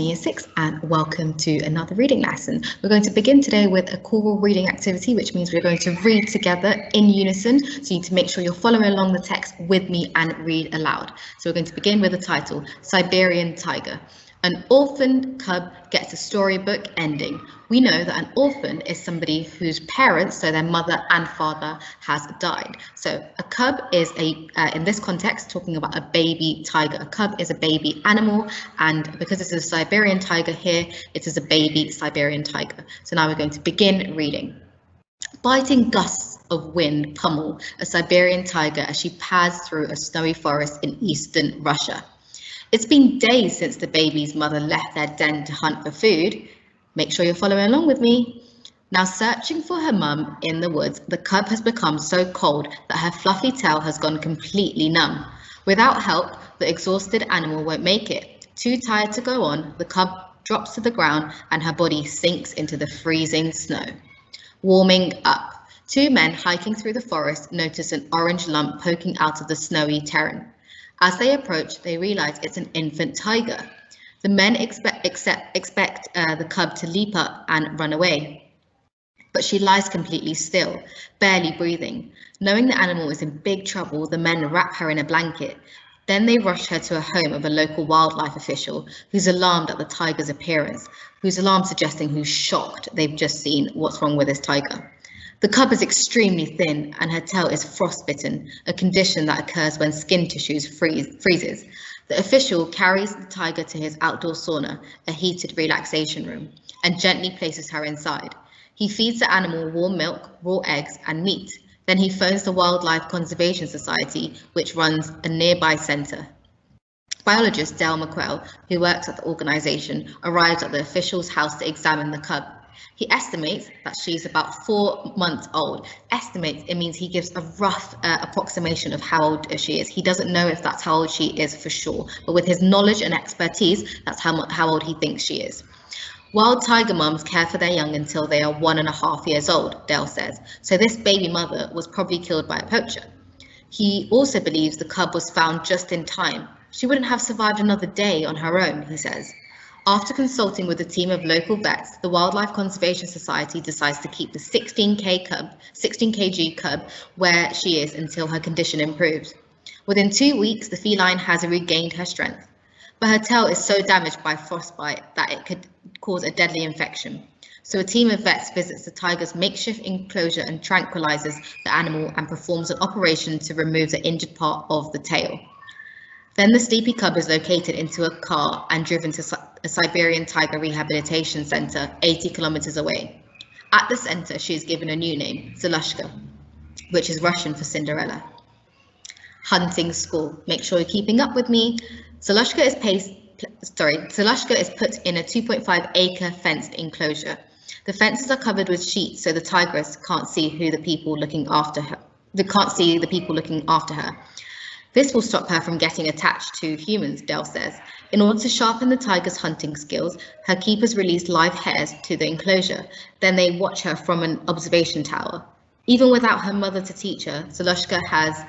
Year 6 and welcome to another reading lesson. We're going to begin today with a choral reading activity, which means we're going to read together in unison. So you need to make sure you're following along the text with me and read aloud. So we're going to begin with the title, Siberian Tiger. An orphaned cub gets a storybook ending. We know that an orphan is somebody whose parents, so their mother and father, has died. So a cub is in this context, talking about a baby tiger. A cub is a baby animal, and because this is a Siberian tiger here, it is a baby Siberian tiger. So now we're going to begin reading. Biting gusts of wind pummel a Siberian tiger as she pads through a snowy forest in eastern Russia. It's been days since the baby's mother left their den to hunt for food. Make sure you're following along with me. Now searching for her mum in the woods, the cub has become so cold that her fluffy tail has gone completely numb. Without help, the exhausted animal won't make it. Too tired to go on, the cub drops to the ground and her body sinks into the freezing snow. Warming up. Two men hiking through the forest notice an orange lump poking out of the snowy terrain. As they approach, they realize it's an infant tiger. The men expect the cub to leap up and run away, but she lies completely still, barely breathing. Knowing the animal is in big trouble, the men wrap her in a blanket. Then they rush her to a home of a local wildlife official who's alarmed at the tiger's appearance, who's suggesting who's shocked they've just seen what's wrong with this tiger. The cub is extremely thin and her tail is frostbitten, a condition that occurs when skin tissues freezes. The official carries the tiger to his outdoor sauna, a heated relaxation room, and gently places her inside. He feeds the animal warm milk, raw eggs, and meat. Then he phones the Wildlife Conservation Society, which runs a nearby centre. Biologist Dale McQuell, who works at the organisation, arrives at the official's house to examine the cub. He estimates that she's about 4 months old. Estimates, it means he gives a rough approximation of how old she is. He doesn't know if that's how old she is for sure, but with his knowledge and expertise, that's how old he thinks she is. Wild tiger mums care for their young until they are 1.5 years old, Dale says. So this baby mother was probably killed by a poacher. He also believes the cub was found just in time. She wouldn't have survived another day on her own, he says. After consulting with a team of local vets, the Wildlife Conservation Society decides to keep the 16 kg cub where she is until her condition improves. Within 2 weeks, the feline has regained her strength, but her tail is so damaged by frostbite that it could cause a deadly infection. So a team of vets visits the tiger's makeshift enclosure and tranquilizes the animal and performs an operation to remove the injured part of the tail. Then the sleepy cub is located into a car and driven to a Siberian tiger rehabilitation center 80 kilometers away. At the center, she is given a new name, Zolushka, which is Russian for Cinderella. Hunting school. Make sure you're keeping up with me. Zolushka is put in a 2.5-acre fenced enclosure. The fences are covered with sheets so the tigress can't see the people looking after her. This will stop her from getting attached to humans, Dale says. In order to sharpen the tiger's hunting skills, her keepers release live hares to the enclosure. Then they watch her from an observation tower. Even without her mother to teach her, Zolushka has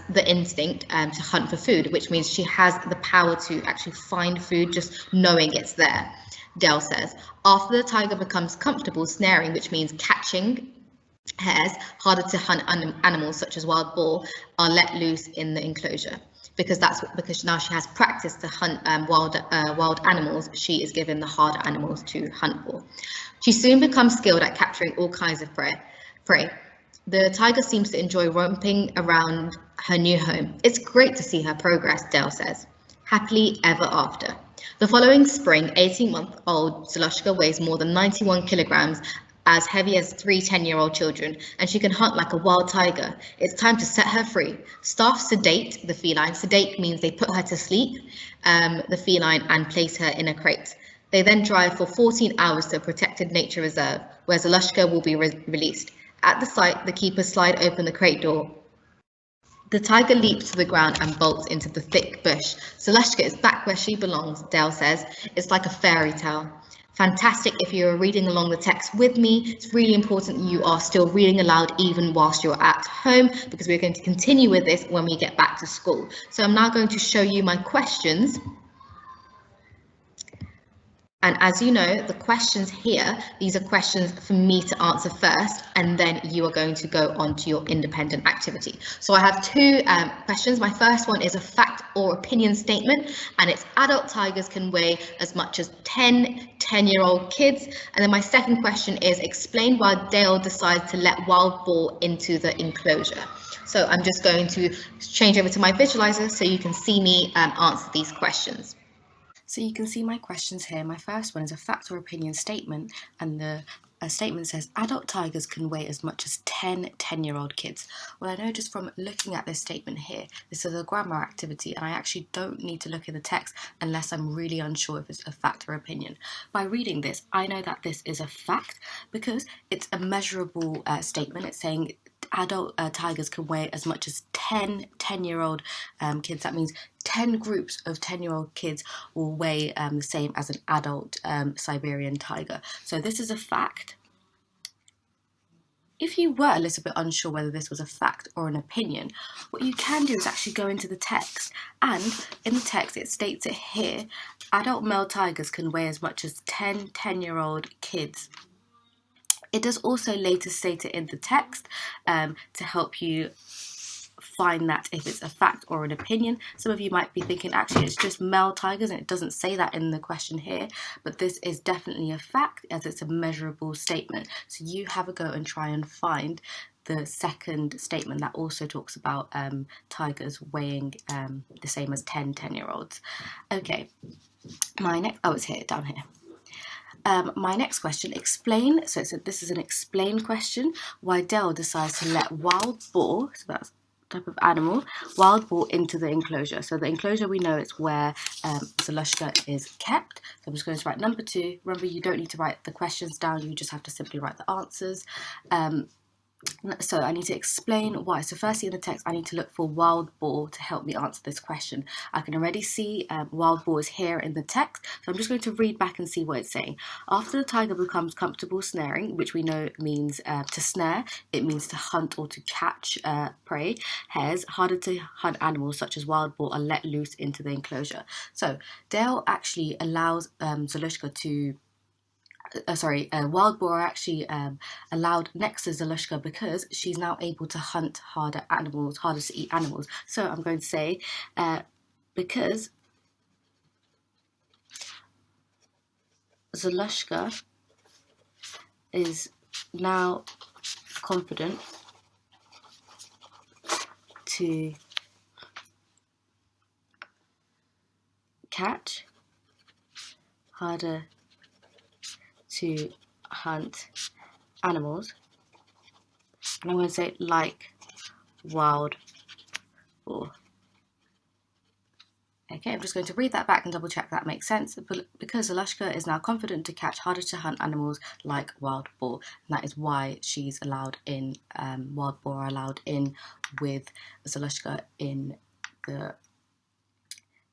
the instinct to hunt for food, which means she has the power to actually find food just knowing it's there, Dale says. After the tiger becomes comfortable snaring, which means catching hares, harder to hunt animals such as wild boar are let loose in the enclosure. Because now she has practiced to hunt wild animals, she is given the harder animals to hunt for. She soon becomes skilled at capturing all kinds of prey. The tiger seems to enjoy romping around her new home. It's great to see her progress, Dale says. Happily ever after. The following spring, 18-month-old Zolushka weighs more than 91 kilograms, as heavy as 3 10-year-old children, and she can hunt like a wild tiger. It's time to set her free. Staff sedate the feline. Sedate means they put her to sleep, the feline, and place her in a crate. They then drive for 14 hours to a protected nature reserve, where Zolushka will be released. At the site, the keepers slide open the crate door. The tiger leaps to the ground and bolts into the thick bush. Zolushka is back where she belongs, Dale says. It's like a fairy tale. Fantastic if you're reading along the text with me. It's really important you are still reading aloud even whilst you're at home, because we're going to continue with this when we get back to school. So I'm now going to show you my questions And as you know, the questions here, these are questions for me to answer first, and then you are going to go on to your independent activity. So I have two questions. My first one is a fact or opinion statement, and it's adult tigers can weigh as much as 10-year-old kids. And then my second question is explain why Dale decides to let wild boar into the enclosure. So I'm just going to change over to my visualizer so you can see me answer these questions. So you can see my questions here. My first one is a fact or opinion statement, and the statement says adult tigers can weigh as much as 10-year-old kids. Well, I know just from looking at this statement here, this is a grammar activity, and I actually don't need to look in the text unless I'm really unsure if it's a fact or opinion. By reading this, I know that this is a fact because it's a measurable statement. It's saying adult tigers can weigh as much as 10-year-old kids. That means 10 groups of 10-year-old kids will weigh the same as an adult Siberian tiger. So this is a fact. If you were a little bit unsure whether this was a fact or an opinion, what you can do is actually go into the text. And in the text, it states it here, adult male tigers can weigh as much as 10-year-old kids. It does also later state it in the text to help you find that if it's a fact or an opinion. Some of you might be thinking, actually, it's just male tigers, and it doesn't say that in the question here, but this is definitely a fact as it's a measurable statement. So you have a go and try and find the second statement that also talks about tigers weighing the same as 10-year-olds. Okay, my next, oh, it's here, down here. My next question, explain, so this is an explain question, why Dell decides to let wild boar, so that's type of animal, wild boar into the enclosure. So the enclosure, we know it's where Zolushka is kept. So I'm just going to write number 2. Remember, you don't need to write the questions down, you just have to simply write the answers. So I need to explain why. So firstly in the text, I need to look for wild boar to help me answer this question. I can already see wild boar is here in the text. So I'm just going to read back and see what it's saying. After the tiger becomes comfortable snaring, which we know means to snare, it means to hunt or to catch prey. Hares, harder to hunt animals such as wild boar, are let loose into the enclosure. So Dale actually allows Zolushka to wild boar are actually allowed next to Zolushka because she's now able to hunt harder to eat animals. So I'm going to say because Zolushka is now confident to catch harder to hunt animals, and I'm going to say like wild boar. Okay, I'm just going to read that back and double check that makes sense. But because Zolushka is now confident to catch harder to hunt animals like wild boar, and that is why she's allowed in, wild boar are allowed in with Zolushka in the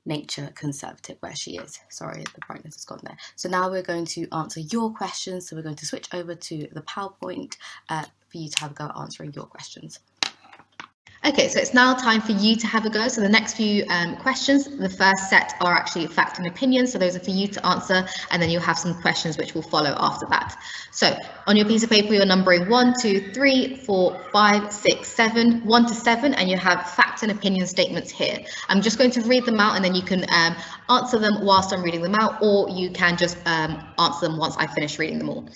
nature conservative where she is. Sorry, the brightness has gone there. So now we're going to answer your questions. So we're going to switch over to the PowerPoint for you to have a go at answering your questions. Okay, so it's now time for you to have a go. So the next few questions, the first set are actually fact and opinion. So those are for you to answer, and then you'll have some questions which will follow after that. So on your piece of paper, you're numbering 1, 2, 3, 4, 5, 6, 7, 1 to 7, and you have fact and opinion statements here. I'm just going to read them out, and then you can answer them whilst I'm reading them out, or you can just answer them once I finish reading them all.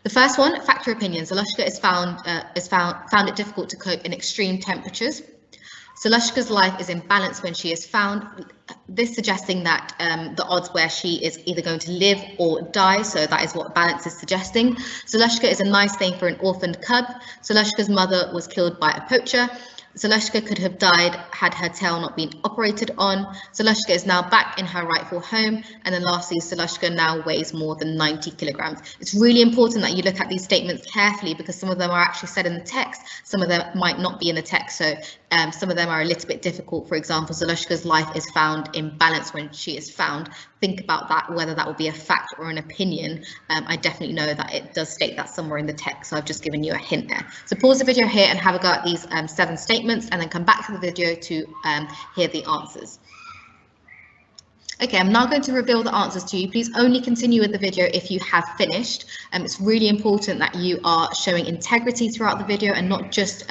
The first one, fact or opinion, Zolushka is found it difficult to cope in extreme temperatures. Zolushka's life is in balance when she is found, this suggesting that the odds where she is either going to live or die, so that is what balance is suggesting. Zolushka is a nice name for an orphaned cub. Zolushka's mother was killed by a poacher. Zolushka could have died had her tail not been operated on. Zolushka is now back in her rightful home. And then lastly, Zolushka now weighs more than 90 kilograms. It's really important that you look at these statements carefully because some of them are actually said in the text, some of them might not be in the text. So some of them are a little bit difficult. For example, Zolushka's life is found in balance when she is found. Think about that, whether that will be a fact or an opinion. I definitely know that it does state that somewhere in the text, so I've just given you a hint there. So pause the video here and have a go at these 7 statements, and then come back to the video to hear the answers. Okay, I'm now going to reveal the answers to you. Please only continue with the video if you have finished. It's really important that you are showing integrity throughout the video and not just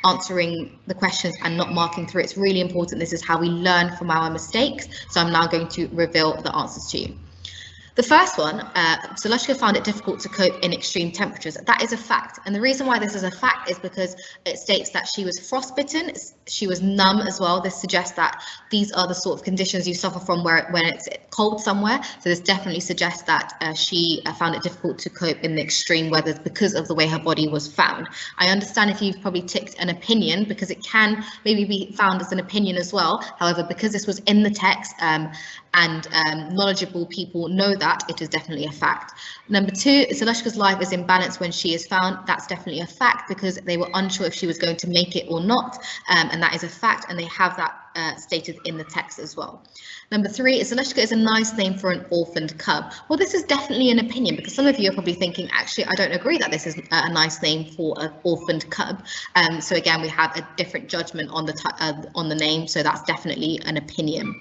answering the questions and not marking through. It's really important. This is how we learn from our mistakes. So I'm now going to reveal the answers to you. The first one, Zaloshka found it difficult to cope in extreme temperatures. That is a fact. And the reason why this is a fact is because it states that she was frostbitten, she was numb as well. This suggests that these are the sort of conditions you suffer from when it's cold somewhere. So this definitely suggests that she found it difficult to cope in the extreme weather because of the way her body was found. I understand if you've probably ticked an opinion because it can maybe be found as an opinion as well. However, because this was in the text, and knowledgeable people know that it is definitely a fact. Number two, Zaloshka's life is in balance when she is found. That's definitely a fact because they were unsure if she was going to make it or not, and that is a fact, and they have that stated in the text as well. Number three, Zaloshka is a nice name for an orphaned cub. Well, this is definitely an opinion because some of you are probably thinking, actually, I don't agree that this is a nice name for an orphaned cub. So again, we have a different judgment on the name, so that's definitely an opinion.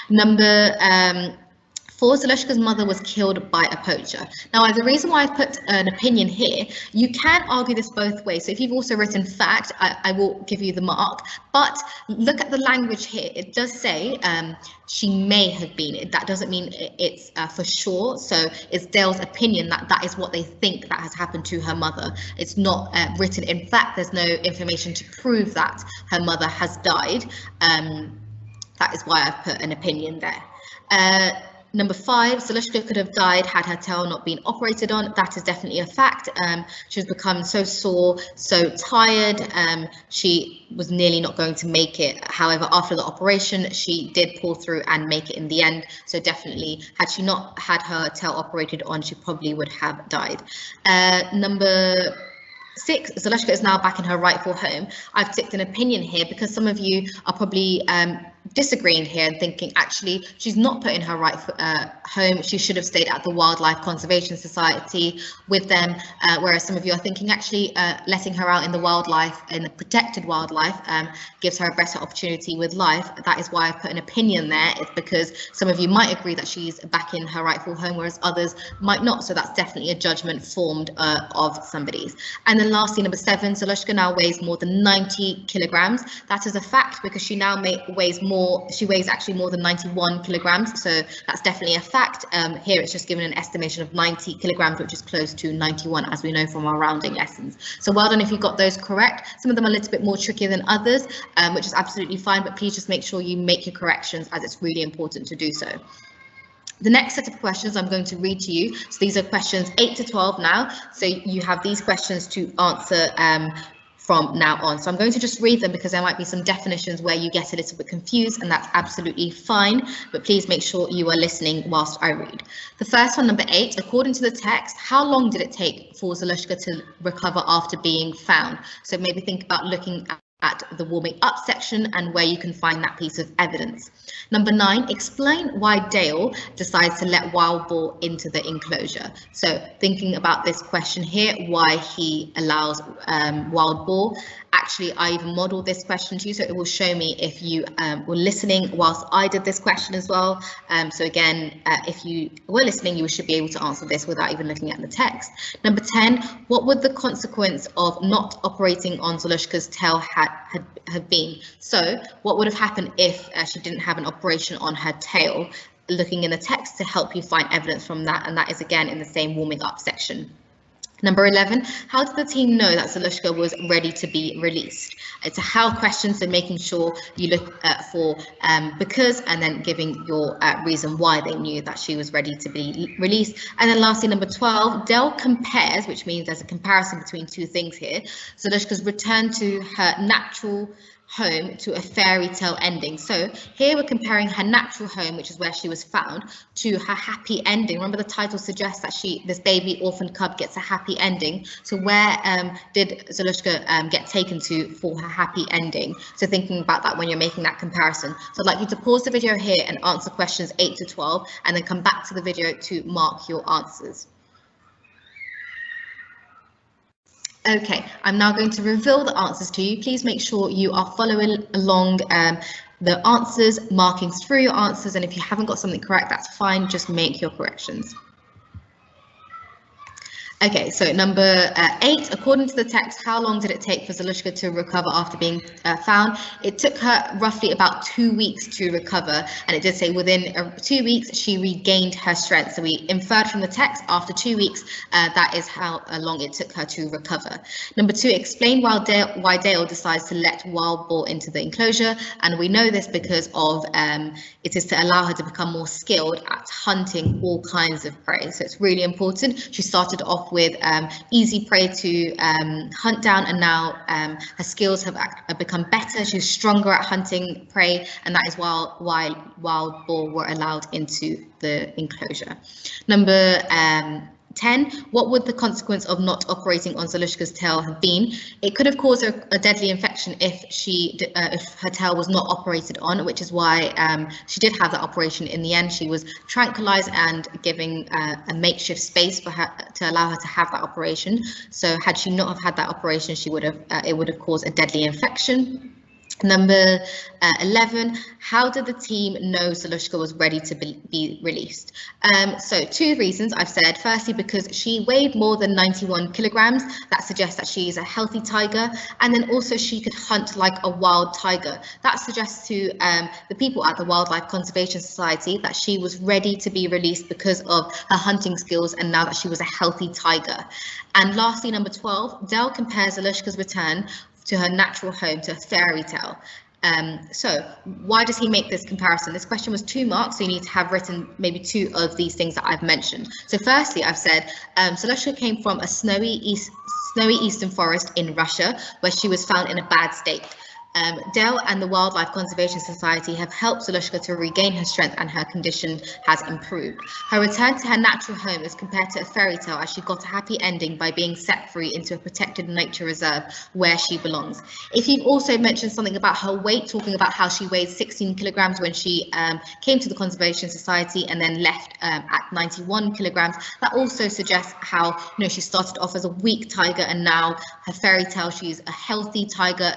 Number four, Zaloshka's mother was killed by a poacher. Now, the reason why I put an opinion here, you can argue this both ways. So if you've also written fact, I will give you the mark. But look at the language here. It does say she may have been. That doesn't mean it's for sure. So it's Dale's opinion that that is what they think that has happened to her mother. It's not written in fact. There's no information to prove that her mother has died. That is why I've put an opinion there. Number five, Zaloshka could have died had her tail not been operated on. That is definitely a fact. She was become so sore, so tired. She was nearly not going to make it. However, after the operation, she did pull through and make it in the end. So definitely, had she not had her tail operated on, she probably would have died. Number six, Zaloshka is now back in her rightful home. I've ticked an opinion here because some of you are probably disagreeing here and thinking actually she's not put in her right home. She should have stayed at the Wildlife Conservation Society with them, whereas some of you are thinking actually letting her out in the wildlife, in the protected wildlife, gives her a better opportunity with life. That is why I've put an opinion there. It's because some of you might agree that she's back in her rightful home, whereas others might not. So that's definitely a judgment formed of somebody's. And then lastly, number seven, Zaloshka now weighs more than 90 kilograms. That is a fact because she now weighs more. She weighs actually more than 91 kilograms, so that's definitely a fact. Here it's just given an estimation of 90 kilograms, which is close to 91, as we know from our rounding lessons. So well done if you got those correct. Some of them are a little bit more trickier than others, which is absolutely fine, but please just make sure you make your corrections as it's really important to do so. The next set of questions I'm going to read to you. So these are questions 8 to 12 now. So you have these questions to answer from now on. So I'm going to just read them because there might be some definitions where you get a little bit confused, and that's absolutely fine, but please make sure you are listening whilst I read. The first one, number 8, according to the text, how long did it take for Zaloshka to recover after being found? So maybe think about looking at the warming up section and where you can find that piece of evidence. Number 9, explain why Dale decides to let Wild Boar into the enclosure. So thinking about this question here, why he allows Wild Boar. Actually, I even modeled this question to you, so it will show me if you were listening whilst I did this question as well. So again, if you were listening, you should be able to answer this without even looking at the text. Number 10, what would the consequence of not operating on Zaloshka's tail have been? So what would have happened if she didn't have an operation on her tail? Looking in the text to help you find evidence from that, and that is again in the same warming up section. Number 11, how did the team know that Zaloshka was ready to be released? It's a how question, so making sure you look for because and then giving your reason why they knew that she was ready to be released. And then lastly, number 12, Dell compares, which means there's a comparison between two things here. Zaloshka's return to her natural home to a fairy tale ending. So here we're comparing her natural home, which is where she was found, to her happy ending. Remember, the title suggests that this baby orphan cub gets a happy ending. So where did Zaloshka get taken to for her happy ending? So thinking about that when you're making that comparison. So I'd like you to pause the video here and answer questions 8 to 12, and then come back to the video to mark your answers. Okay, I'm now going to reveal the answers to you. Please make sure you are following along the answers, markings through your answers, and if you haven't got something correct, that's fine, just make your corrections. Okay, so number 8, according to the text, how long did it take for Zalushka to recover after being found? It took her roughly about 2 weeks to recover, and it did say within 2 weeks she regained her strength. So we inferred from the text after 2 weeks, that is how long it took her to recover. Number 2, explain why Dale decides to let wild boar into the enclosure, and we know this because of it is to allow her to become more skilled at hunting all kinds of prey. So it's really important. She started off with easy prey to hunt down, and now her skills have become better. She's stronger at hunting prey, and that is why wild boar were allowed into the enclosure. Number 10, what would the consequence of not operating on Zalushka's tail have been? It could have caused a deadly infection if her tail was not operated on, which is why she did have that operation in the end. She was tranquilized and giving a makeshift space for her to allow her to have that operation. So had she not have had that operation, she would have it would have caused a deadly infection. Number 11, how did the team know Zalushka was ready to be released? So 2 reasons I've said. Firstly, because she weighed more than 91 kilograms. That suggests that she is a healthy tiger. And then also she could hunt like a wild tiger. That suggests to the people at the Wildlife Conservation Society that she was ready to be released because of her hunting skills and now that she was a healthy tiger. And lastly, number 12, Dell compares Zalushka's return to her natural home to a fairy tale. So why does he make this comparison? This question was 2 marks, so you need to have written maybe 2 of these things that I've mentioned. So firstly, I've said Zalushka came from a snowy eastern forest in Russia, where she was found in a bad state. Dell and the Wildlife Conservation Society have helped Zalushka to regain her strength and her condition has improved. Her return to her natural home is compared to a fairy tale as she got a happy ending by being set free into a protected nature reserve where she belongs. If you've also mentioned something about her weight, talking about how she weighed 16 kilograms when she came to the Conservation Society and then left at 91 kilograms, that also suggests how she started off as a weak tiger and now her fairy tale, she's a healthy tiger,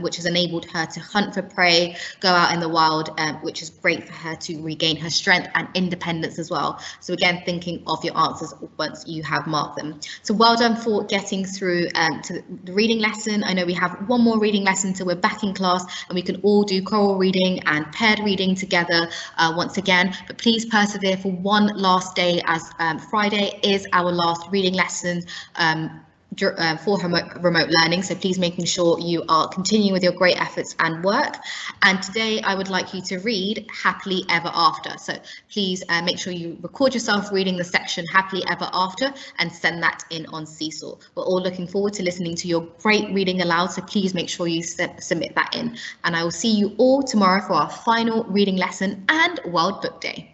which has enabled her to hunt for prey, go out in the wild, which is great for her to regain her strength and independence as well. So again, thinking of your answers once you have marked them. So well done for getting through to the reading lesson. I know we have one more reading lesson till we're back in class and we can all do choral reading and paired reading together once again, but please persevere for one last day as Friday is our last reading lesson for remote learning, so please making sure you are continuing with your great efforts and work. And today I would like you to read Happily Ever After. So please make sure you record yourself reading the section Happily Ever After and send that in on Seesaw. We're all looking forward to listening to your great reading aloud, so please make sure you submit that in. And I will see you all tomorrow for our final reading lesson and World Book Day.